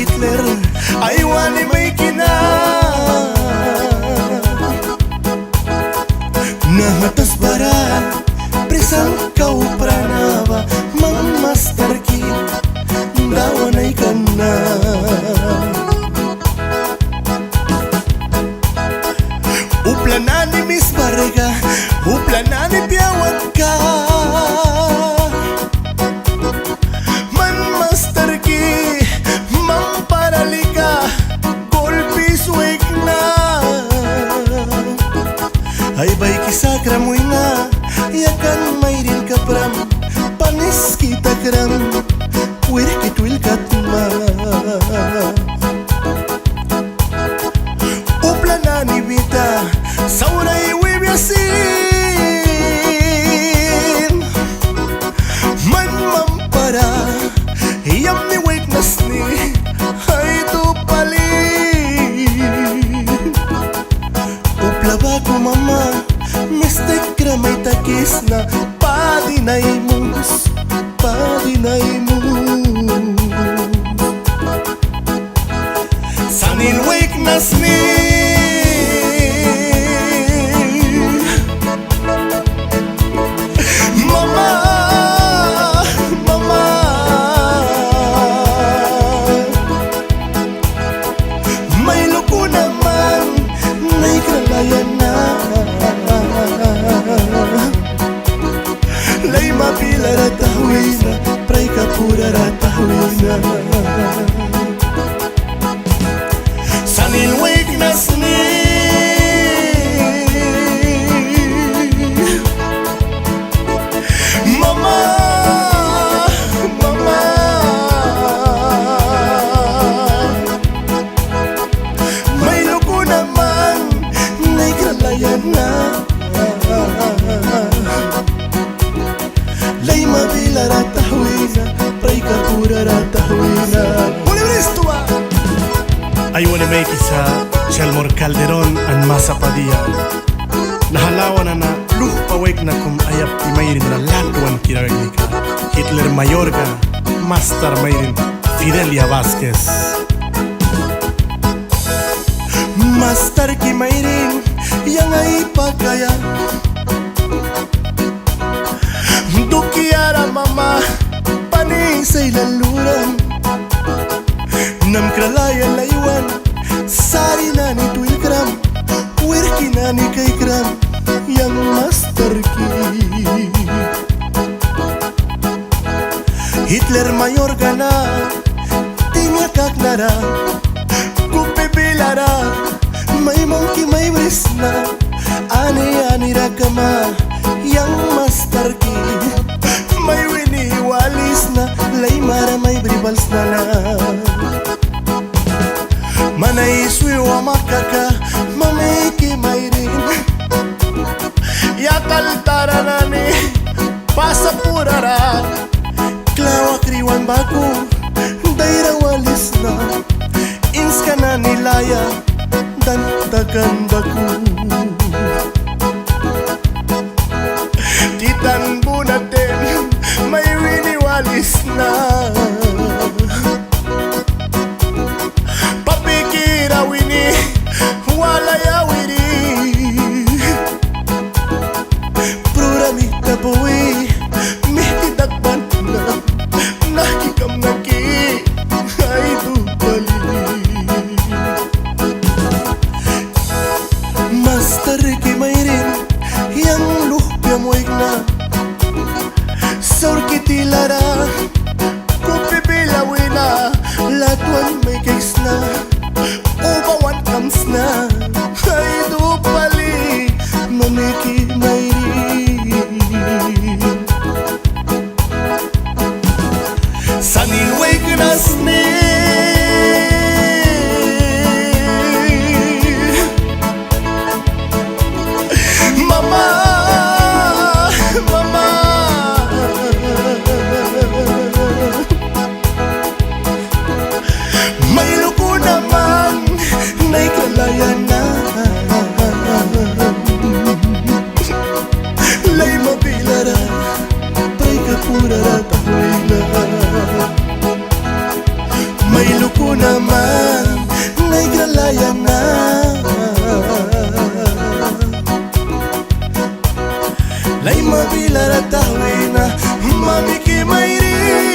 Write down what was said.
Hitler ay wali may kina Nahatas bara Presang kau pranava Mang Master Kid Dawanay ka na Uplanan ni Miss Barriga Uplanan ni Piawag ka Man Master Kid Mang Paralika Golpis wake na Ay bay kisakra mo'y na Yakan may rin ka pram Panis kita kram Wirkit wilkat ma Upla na ni Vita Sauray wibyasin Man mampara Iyam ni weakness ni Ay tupali Upla ba ko mama Mistek ramay takis na Padinay mus Padinay mus Sanil weakness ni Mama Mama May loko naman May kalayan na Lay mapila ratahwina Pray ka pura ratahwina Sanil weakness ni Mama Mama May loko naman May kalayan na Lay mabila ratahwina Pray ka pura ratahwina I wanna make isa Chelmor Calderon and Masa Padilla Nahalawan na luh pawek na kum ayap ti mayrin na latuan kiraragnika Hitler Mayorga Master mayrin Fidelia Vasquez Master ki mayrin yang ay pagkaya Dukiara mama panisay laluran Nam kralayan laywan Sari na ni Twil Kram Wirki na ni kay Kram Yang Master Kid Hitler Mayorga na Tinyakak na ra Kupipilara May monkey may bris na Ani-ani ra kama Yang Master Kid May winiwalis na Lay mara may bribals na na Manay suiwa makaka Mamiki mayrin Yakaltara nani Pasapurara Klawa kriwan baku Daira walis na Inska na nilaya Dantakan baku Titan bunatin May winiwalis na Lai mabila ratahwina mami ki mairi